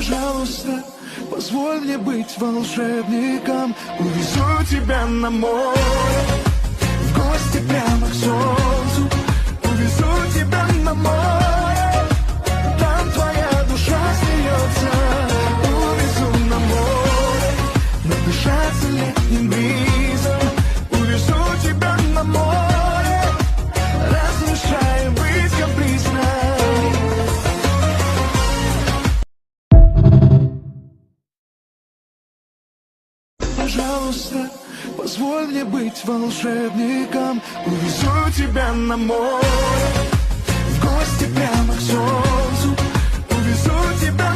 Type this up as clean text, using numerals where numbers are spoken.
Пожалуйста, позволь мне быть волшебником. Увезу тебя на море, в гости прямо к солнцу. Увезу тебя на море, там твоя душа смеется. Увезу на море, надышаться летним бризом. Увезу тебя на море, разрешаю быть капризной. Пожалуйста, позволь мне быть волшебником. Увезу тебя на море, в гости прямо к солнцу. Увезу тебя